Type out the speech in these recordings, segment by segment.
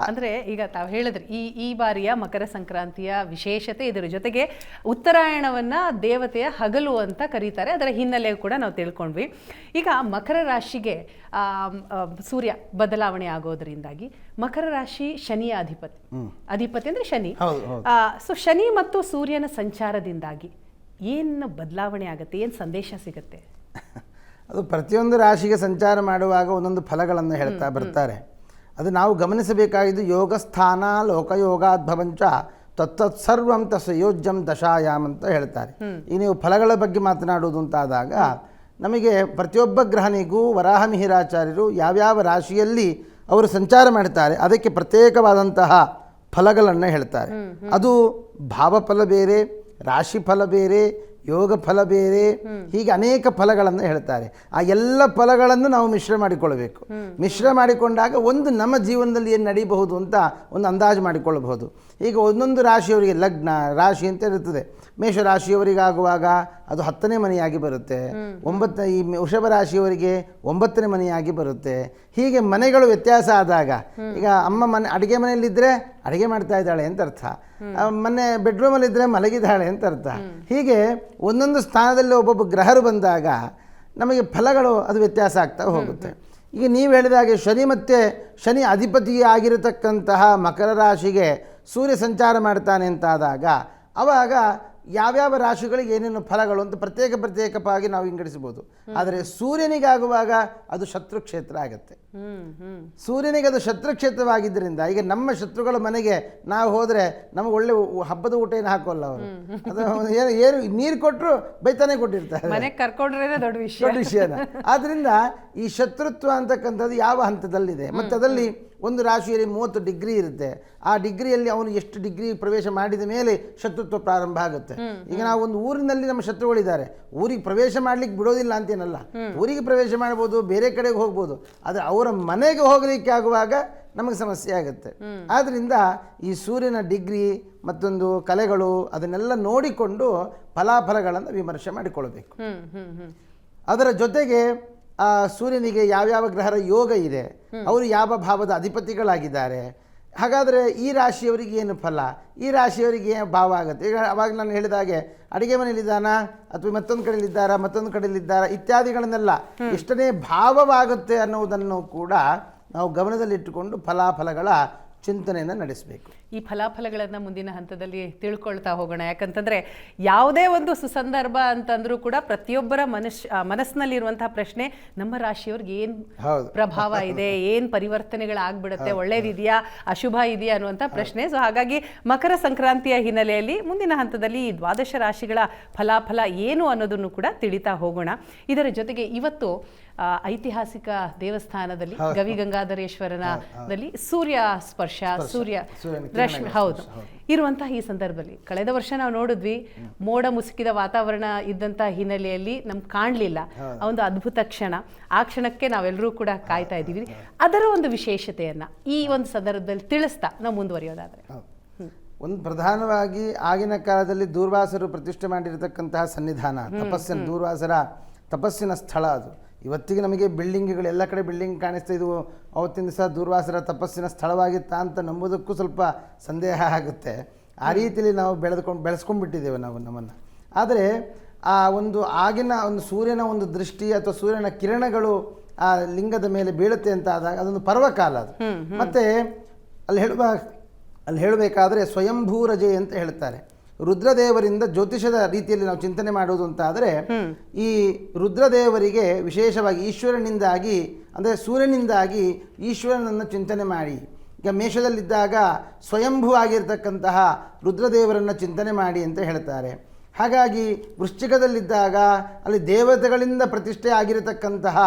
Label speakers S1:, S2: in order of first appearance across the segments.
S1: ಅಂದರೆ ಈಗ ತಾವು ಹೇಳಿದ್ರಿ ಈ ಬಾರಿಯ ಮಕರ ಸಂಕ್ರಾಂತಿಯ ವಿಶೇಷತೆ ಇದರ ಜೊತೆಗೆ ಉತ್ತರಾಯಣವನ್ನು ದೇವತೆಯ ಹಗಲು ಅಂತ ಕರೀತಾರೆ. ಅದರ ಹಿನ್ನೆಲೆ ಕೂಡ ನಾವು ತಿಳ್ಕೊಂಡ್ವಿ. ಈಗ ಮಕರ ರಾಶಿಗೆ ಸೂರ್ಯ ಬದಲಾವಣೆ ಆಗೋದ್ರಿಂದಾಗಿ ಮಕರ ರಾಶಿ ಶನಿಯ ಅಧಿಪತಿ ಅಂದರೆ ಶನಿ. ಸೊ ಶನಿ ಮತ್ತು ಸೂರ್ಯನ ಸಂಚಾರದಿಂದಾಗಿ ಏನು ಬದಲಾವಣೆ ಆಗುತ್ತೆ, ಏನು ಸಂದೇಶ ಸಿಗುತ್ತೆ?
S2: ಅದು ಪ್ರತಿಯೊಂದು ರಾಶಿಗೆ ಸಂಚಾರ ಮಾಡುವಾಗ ಒಂದೊಂದು ಫಲಗಳನ್ನು ಹೇಳ್ತಾ ಬರ್ತಾರೆ. ಅದು ನಾವು ಗಮನಿಸಬೇಕಾಗಿದ್ದು ಯೋಗಸ್ಥಾನ ಲೋಕಯೋಗಾದ್ಭವಂಚ ತತ್ತತ್ಸರ್ವಂ ತಸ್ಯೋಜ್ಯಂ ದಶಾಯಾಮ್ ಅಂತ ಹೇಳ್ತಾರೆ. ಈ ನೀವು ಫಲಗಳ ಬಗ್ಗೆ ಮಾತನಾಡುವುದು ಅಂತಾದಾಗ ನಮಗೆ ಪ್ರತಿಯೊಬ್ಬ ಗ್ರಹನಿಗೂ ವರಾಹ ಮಿಹಿರಾಚಾರ್ಯರು ಯಾವ್ಯಾವ ರಾಶಿಯಲ್ಲಿ ಅವರು ಸಂಚಾರ ಮಾಡ್ತಾರೆ ಅದಕ್ಕೆ ಪ್ರತ್ಯೇಕವಾದಂತಹ ಫಲಗಳನ್ನು ಹೇಳ್ತಾರೆ. ಅದು ಭಾವಫಲ ಬೇರೆ, ರಾಶಿ ಫಲ ಬೇರೆ, ಯೋಗ ಫಲ ಬೇರೆ, ಹೀಗೆ ಅನೇಕ ಫಲಗಳನ್ನು ಹೇಳ್ತಾರೆ. ಆ ಎಲ್ಲ ಫಲಗಳನ್ನು ನಾವು ಮಿಶ್ರ ಮಾಡಿಕೊಳ್ಳಬೇಕು. ಮಿಶ್ರ ಮಾಡಿಕೊಂಡಾಗ ಒಂದು ನಮ್ಮ ಜೀವನದಲ್ಲಿ ಏನು ನಡೀಬಹುದು ಅಂತ ಒಂದು ಅಂದಾಜು ಮಾಡಿಕೊಳ್ಳಬಹುದು. ಈಗ ಒಂದೊಂದು ರಾಶಿಯವರಿಗೆ ಲಗ್ನ ರಾಶಿ ಅಂತ ಇರುತ್ತದೆ. ಮೇಷರಾಶಿಯವರಿಗಾಗುವಾಗ ಅದು 10ನೇ ಮನೆಯಾಗಿ ಬರುತ್ತೆ. ಈ ವೃಷಭ ರಾಶಿಯವರಿಗೆ 9ನೇ ಮನೆಯಾಗಿ ಬರುತ್ತೆ. ಹೀಗೆ ಮನೆಗಳು ವ್ಯತ್ಯಾಸ ಆದಾಗ ಈಗ ಅಮ್ಮ ಅಡುಗೆ ಮನೆಯಲ್ಲಿದ್ದರೆ ಅಡುಗೆ ಮಾಡ್ತಾ ಇದ್ದಾಳೆ ಅಂತ ಅರ್ಥ, ಮೊನ್ನೆ ಬೆಡ್ರೂಮಲ್ಲಿದ್ದರೆ ಮಲಗಿದ್ದಾಳೆ ಅಂತ ಅರ್ಥ. ಹೀಗೆ ಒಂದೊಂದು ಸ್ಥಾನದಲ್ಲಿ ಒಬ್ಬೊಬ್ಬ ಗ್ರಹರು ಬಂದಾಗ ನಮಗೆ ಫಲಗಳು ಅದು ವ್ಯತ್ಯಾಸ ಆಗ್ತಾ ಹೋಗುತ್ತೆ. ಈಗ ನೀವು ಹೇಳಿದಾಗೆ ಶನಿ ಅಧಿಪತಿ ಆಗಿರತಕ್ಕಂತಹ ಮಕರ ರಾಶಿಗೆ ಸೂರ್ಯ ಸಂಚಾರ ಮಾಡ್ತಾನೆ ಅಂತಾದಾಗ ಆವಾಗ ಯಾವ್ಯಾವ ರಾಶಿಗಳಿಗೆ ಏನೇನು ಫಲಗಳು ಅಂತ ಪ್ರತ್ಯೇಕವಾಗಿ ನಾವು ವಿಂಗಡಿಸಬಹುದು. ಆದರೆ ಸೂರ್ಯನಿಗಾಗುವಾಗ ಅದು ಶತ್ರು ಕ್ಷೇತ್ರ ಆಗುತ್ತೆ. ಸೂರ್ಯನಿಗೆ ಅದು ಶತ್ರು ಕ್ಷೇತ್ರವಾಗಿದ್ದರಿಂದ ಈಗ ನಮ್ಮ ಶತ್ರುಗಳ ಮನೆಗೆ ನಾವು ಹೋದರೆ ನಮಗೆ ಒಳ್ಳೆ ಹಬ್ಬದ ಊಟ ಏನು ಹಾಕೋಲ್ಲ ಅವರು. ಅದು ಏನು ನೀರು ಕೊಟ್ಟರು ಬೈತಾನೆ ಕೊಟ್ಟಿರ್ತಾರೆ,
S1: ದೊಡ್ಡ
S2: ವಿಷಯನ. ಆದ್ದರಿಂದ ಈ ಶತ್ರುತ್ವ ಅಂತಕ್ಕಂಥದ್ದು ಯಾವ ಹಂತದಲ್ಲಿದೆ, ಮತ್ತು ಅದರಲ್ಲಿ ಒಂದು ರಾಶಿಯಲ್ಲಿ 30 ಡಿಗ್ರಿ ಇರುತ್ತೆ. ಆ ಡಿಗ್ರಿಯಲ್ಲಿ ಅವನು ಎಷ್ಟು ಡಿಗ್ರಿ ಪ್ರವೇಶ ಮಾಡಿದ ಮೇಲೆ ಶತ್ರುತ್ವ ಪ್ರಾರಂಭ ಆಗುತ್ತೆ. ಈಗ ನಾವು ಒಂದು ಊರಿನಲ್ಲಿ ನಮ್ಮ ಶತ್ರುಗಳಿದ್ದಾರೆ, ಊರಿಗೆ ಪ್ರವೇಶ ಮಾಡ್ಲಿಕ್ಕೆ ಬಿಡೋದಿಲ್ಲ ಅಂತೇನಲ್ಲ, ಊರಿಗೆ ಪ್ರವೇಶ ಮಾಡ್ಬೋದು, ಬೇರೆ ಕಡೆಗೆ ಹೋಗ್ಬೋದು. ಆದರೆ ಅವರ ಮನೆಗೆ ಹೋಗಲಿಕ್ಕೆ ಆಗುವಾಗ ನಮಗೆ ಸಮಸ್ಯೆ ಆಗುತ್ತೆ. ಆದ್ದರಿಂದ ಈ ಸೂರ್ಯನ ಡಿಗ್ರಿ ಮತ್ತೊಂದು ಕಲೆಗಳು ಅದನ್ನೆಲ್ಲ ನೋಡಿಕೊಂಡು ಫಲಾಫಲಗಳನ್ನು ವಿಮರ್ಶೆ ಮಾಡಿಕೊಳ್ಬೇಕು. ಅದರ ಜೊತೆಗೆ ಆ ಸೂರ್ಯನಿಗೆ ಯಾವ್ಯಾವ ಗ್ರಹರ ಯೋಗ ಇದೆ, ಅವರು ಯಾವ ಭಾವದ ಅಧಿಪತಿಗಳಾಗಿದ್ದಾರೆ, ಹಾಗಾದರೆ ಈ ರಾಶಿಯವರಿಗೆ ಏನು ಫಲ, ಈ ರಾಶಿಯವರಿಗೆ ಏನು ಭಾವ ಆಗುತ್ತೆ. ಈಗ ಅವಾಗ ನಾನು ಹೇಳಿದಾಗೆ ಅಡುಗೆ ಮನೆಯಲ್ಲಿದ್ದಾನ ಅಥವಾ ಮತ್ತೊಂದು ಕಡೆಯಲ್ಲಿದ್ದಾರಾ ಇತ್ಯಾದಿಗಳನ್ನೆಲ್ಲ ಎಷ್ಟನೇ ಭಾವವಾಗುತ್ತೆ ಅನ್ನೋದನ್ನು ಕೂಡ ನಾವು ಗಮನದಲ್ಲಿಟ್ಟುಕೊಂಡು ಫಲಾಫಲಗಳ ಚಿಂತನೆಯನ್ನು ನಡೆಸಬೇಕು.
S1: ಈ ಫಲಾಫಲಗಳನ್ನು ಮುಂದಿನ ಹಂತದಲ್ಲಿ ತಿಳ್ಕೊಳ್ತಾ ಹೋಗೋಣ. ಯಾಕಂತಂದರೆ ಯಾವುದೇ ಒಂದು ಸುಸಂದರ್ಭ ಅಂತಂದ್ರೂ ಕೂಡ ಪ್ರತಿಯೊಬ್ಬರ ಮನಸ್ಸಿನಲ್ಲಿರುವಂತಹ ಪ್ರಶ್ನೆ, ನಮ್ಮ ರಾಶಿಯವ್ರಿಗೆ ಏನು ಪ್ರಭಾವ ಇದೆ, ಏನು ಪರಿವರ್ತನೆಗಳಾಗ್ಬಿಡುತ್ತೆ, ಒಳ್ಳೇದಿದೆಯಾ ಅಶುಭ ಇದೆಯಾ ಅನ್ನುವಂಥ ಪ್ರಶ್ನೆ. ಸೊ ಹಾಗಾಗಿ ಮಕರ ಸಂಕ್ರಾಂತಿಯ ಹಿನ್ನೆಲೆಯಲ್ಲಿ ಮುಂದಿನ ಹಂತದಲ್ಲಿ ಈ 12 ರಾಶಿಗಳ ಫಲಾಫಲ ಏನು ಅನ್ನೋದನ್ನು ಕೂಡ ತಿಳಿತಾ ಹೋಗೋಣ. ಇದರ ಜೊತೆಗೆ ಇವತ್ತು ಐತಿಹಾಸಿಕ ದೇವಸ್ಥಾನದಲ್ಲಿ ಗವಿಗಂಗಾಧರೇಶ್ವರನಲ್ಲಿ ಸೂರ್ಯ ಸ್ಪರ್ಶ, ಸೂರ್ಯ ರಶ್ಮಿ ಇರುವಂತಹ ಈ ಸಂದರ್ಭದಲ್ಲಿ ಕಳೆದ ವರ್ಷ ನಾವು ನೋಡಿದ್ವಿ, ಮೋಡ ಮುಸುಕಿದ ವಾತಾವರಣ ಇದ್ದಂತಹ ಹಿನ್ನೆಲೆಯಲ್ಲಿ ನಮ್ಗೆ ಕಾಣಲಿಲ್ಲ ಆ ಒಂದು ಅದ್ಭುತ ಕ್ಷಣ. ಆ ಕ್ಷಣಕ್ಕೆ ನಾವೆಲ್ಲರೂ ಕೂಡ ಕಾಯ್ತಾ ಇದ್ದೀವಿ. ಅದರ ಒಂದು ವಿಶೇಷತೆಯನ್ನ ಈ ಒಂದು ಸಂದರ್ಭದಲ್ಲಿ ತಿಳಿಸ್ತಾ ನಾವು ಮುಂದುವರಿಯೋದಾದ್ರೆ,
S2: ಒಂದು ಪ್ರಧಾನವಾಗಿ ಆಗಿನ ಕಾಲದಲ್ಲಿ ದೂರ್ವಾಸರು ಪ್ರತಿಷ್ಠೆ ಮಾಡಿರತಕ್ಕಂತಹ ಸನ್ನಿಧಾನ, ದೂರ್ವಾಸರ ತಪಸ್ಸಿನ ಸ್ಥಳ ಅದು. ಇವತ್ತಿಗೆ ನಮಗೆ ಬಿಲ್ಡಿಂಗ್ಗಳು ಎಲ್ಲ ಕಡೆ ಬಿಲ್ಡಿಂಗ್ ಕಾಣಿಸ್ತಾ ಇದ್ವು, ಅವತ್ತಿನ ದಿವಸ ದೂರ್ವಾಸರ ತಪಸ್ಸಿನ ಸ್ಥಳವಾಗಿತ್ತಾ ಅಂತ ನಂಬೋದಕ್ಕೂ ಸ್ವಲ್ಪ ಸಂದೇಹ ಆಗುತ್ತೆ. ಆ ರೀತಿಯಲ್ಲಿ ನಾವು ಬೆಳೆಸ್ಕೊಂಡ್ಬಿಟ್ಟಿದ್ದೇವೆ ನಾವು ನಮ್ಮನ್ನು. ಆದರೆ ಆ ಒಂದು ಆಗಿನ ಒಂದು ಸೂರ್ಯನ ಒಂದು ದೃಷ್ಟಿ ಅಥವಾ ಸೂರ್ಯನ ಕಿರಣಗಳು ಆ ಲಿಂಗದ ಮೇಲೆ ಬೀಳುತ್ತೆ ಅಂತ ಆದಾಗ ಅದೊಂದು ಪರ್ವಕಾಲ ಅದು. ಮತ್ತು ಅಲ್ಲಿ ಹೇಳಬೇಕಾದ್ರೆ ಸ್ವಯಂಭೂ ರಜೆ ಅಂತ ಹೇಳ್ತಾರೆ. ರುದ್ರದೇವರಿಂದ ಜ್ಯೋತಿಷದ ರೀತಿಯಲ್ಲಿ ನಾವು ಚಿಂತನೆ ಮಾಡುವುದು ಅಂತಾದರೆ ಈ ರುದ್ರದೇವರಿಗೆ ವಿಶೇಷವಾಗಿ ಈಶ್ವರನಿಂದಾಗಿ ಅಂದರೆ ಸೂರ್ಯನಿಂದಾಗಿ ಈಶ್ವರನನ್ನು ಚಿಂತನೆ ಮಾಡಿ, ಈಗ ಮೇಷದಲ್ಲಿದ್ದಾಗ ಸ್ವಯಂಭೂ ಆಗಿರ್ತಕ್ಕಂತಹ ರುದ್ರದೇವರನ್ನು ಚಿಂತನೆ ಮಾಡಿ ಅಂತ ಹೇಳ್ತಾರೆ. ಹಾಗಾಗಿ ವೃಶ್ಚಿಕದಲ್ಲಿದ್ದಾಗ ಅಲ್ಲಿ ದೇವತೆಗಳಿಂದ ಪ್ರತಿಷ್ಠೆ ಆಗಿರತಕ್ಕಂತಹ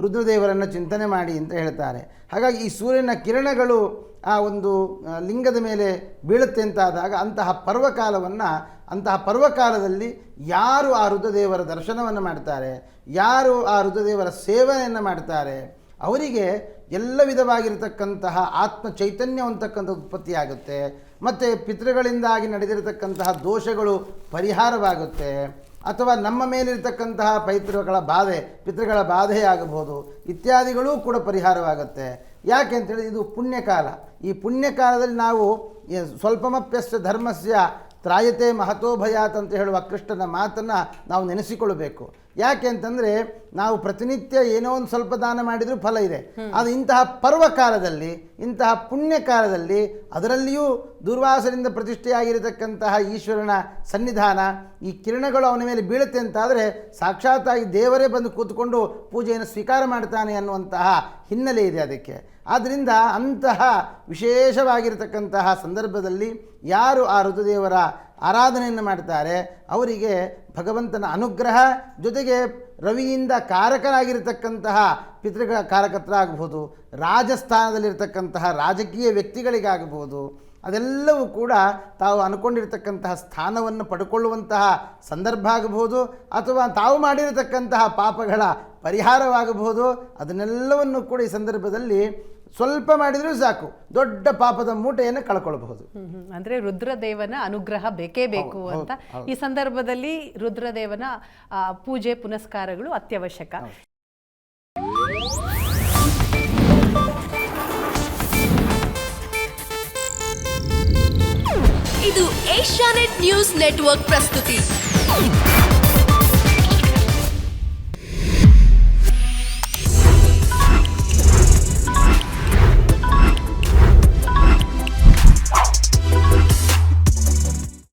S2: ರುದ್ರದೇವರನ್ನು ಚಿಂತನೆ ಮಾಡಿ ಅಂತ ಹೇಳ್ತಾರೆ. ಹಾಗಾಗಿ ಈ ಸೂರ್ಯನ ಕಿರಣಗಳು ಆ ಒಂದು ಲಿಂಗದ ಮೇಲೆ ಬೀಳುತ್ತೆ ಅಂತಾದಾಗ ಅಂತಹ ಪರ್ವಕಾಲದಲ್ಲಿ ಯಾರು ಆ ರುದ್ರದೇವರ ದರ್ಶನವನ್ನು ಮಾಡ್ತಾರೆ, ಯಾರು ಆ ರುದ್ರದೇವರ ಸೇವೆಯನ್ನು ಮಾಡ್ತಾರೆ, ಅವರಿಗೆ ಎಲ್ಲ ವಿಧವಾಗಿರತಕ್ಕಂತಹ ಆತ್ಮ ಚೈತನ್ಯ ಅಂತಕ್ಕಂಥ ಉತ್ಪತ್ತಿಯಾಗುತ್ತೆ. ಮತ್ತು ಪಿತೃಗಳಿಂದಾಗಿ ನಡೆದಿರತಕ್ಕಂತಹ ದೋಷಗಳು ಪರಿಹಾರವಾಗುತ್ತೆ. ಅಥವಾ ನಮ್ಮ ಮೇಲಿರ್ತಕ್ಕಂತಹ ಪಿತೃಗಳ ಬಾಧೆ ಆಗಬಹುದು ಇತ್ಯಾದಿಗಳೂ ಕೂಡ ಪರಿಹಾರವಾಗುತ್ತೆ. ಯಾಕೆ ಅಂತೇಳಿ ಇದು ಪುಣ್ಯಕಾಲ. ಈ ಪುಣ್ಯಕಾಲದಲ್ಲಿ ನಾವು ಸ್ವಲ್ಪಮಪ್ಯಸ್ಯ ಧರ್ಮಸ್ಯ ತ್ರಾಯತೆ ಮಹತೋ ಭಯಾತ್ ಅಂತ ಹೇಳುವ ಕೃಷ್ಣನ ಮಾತನ್ನು ನಾವು ನೆನೆಸಿಕೊಳ್ಳಬೇಕು. ಯಾಕೆ ಅಂತಂದರೆ ನಾವು ಪ್ರತಿನಿತ್ಯ ಏನೋ ಒಂದು ಸ್ವಲ್ಪ ದಾನ ಮಾಡಿದರೂ ಫಲ ಇದೆ. ಅದು ಇಂತಹ ಪರ್ವಕಾಲದಲ್ಲಿ, ಇಂತಹ ಪುಣ್ಯಕಾಲದಲ್ಲಿ, ಅದರಲ್ಲಿಯೂ ದುರ್ವಾಸರಿಂದ ಪ್ರತಿಷ್ಠೆಯಾಗಿರತಕ್ಕಂತಹ ಈಶ್ವರನ ಸನ್ನಿಧಾನ, ಈ ಕಿರಣಗಳು ಅವನ ಮೇಲೆ ಬೀಳುತ್ತೆ ಅಂತಾದರೆ ಸಾಕ್ಷಾತ್ತಾಗಿ ದೇವರೇ ಬಂದು ಕೂತ್ಕೊಂಡು ಪೂಜೆಯನ್ನು ಸ್ವೀಕಾರ ಮಾಡ್ತಾನೆ ಅನ್ನುವಂತಹ ಹಿನ್ನೆಲೆ ಇದೆ ಅದಕ್ಕೆ. ಆದ್ದರಿಂದ ಅಂತಹ ವಿಶೇಷವಾಗಿರತಕ್ಕಂತಹ ಸಂದರ್ಭದಲ್ಲಿ ಯಾರು ಆ ರುದ್ರದೇವರ ಆರಾಧನೆಯನ್ನು ಮಾಡ್ತಾರೆ ಅವರಿಗೆ ಭಗವಂತನ ಅನುಗ್ರಹ, ಜೊತೆಗೆ ರವಿಯಿಂದ ಕಾರಕರಾಗಿರತಕ್ಕಂತಹ ಪಿತೃಗಳ ಕಾರಕತ್ರಾಗಬಹುದು, ರಾಜಸ್ಥಾನದಲ್ಲಿರ್ತಕ್ಕಂತಹ ರಾಜಕೀಯ ವ್ಯಕ್ತಿಗಳಿಗಾಗಬಹುದು, ಅದೆಲ್ಲವೂ ಕೂಡ ತಾವು ಅಂದ್ಕೊಂಡಿರ್ತಕ್ಕಂತಹ ಸ್ಥಾನವನ್ನು ಪಡ್ಕೊಳ್ಳುವಂತಹ ಸಂದರ್ಭ ಆಗಬಹುದು, ಅಥವಾ ತಾವು ಮಾಡಿರತಕ್ಕಂತಹ ಪಾಪಗಳ ಪರಿಹಾರವಾಗಬಹುದು. ಅದನ್ನೆಲ್ಲವನ್ನು ಕೂಡ ಈ ಸಂದರ್ಭದಲ್ಲಿ ಸ್ವಲ್ಪ ಮಾಡಿದರೂ ಸಾಕು, ದೊಡ್ಡ ಪಾಪದ ಮೂಟೆಯನ್ನು ಕಳ್ಕೊಳ್ಬಹುದು.
S1: ಅಂದ್ರೆ ರುದ್ರದೇವನ ಅನುಗ್ರಹ ಬೇಕೇ ಬೇಕು ಅಂತ ಈ ಸಂದರ್ಭದಲ್ಲಿ ರುದ್ರದೇವನ ಪೂಜೆ ಪುನಸ್ಕಾರಗಳು ಅತ್ಯವಶ್ಯಕ.
S3: ಇದು ಏಷ್ಯಾನೆಟ್ ನ್ಯೂಸ್ ನೆಟ್ವರ್ಕ್ ಪ್ರಸ್ತುತಿ.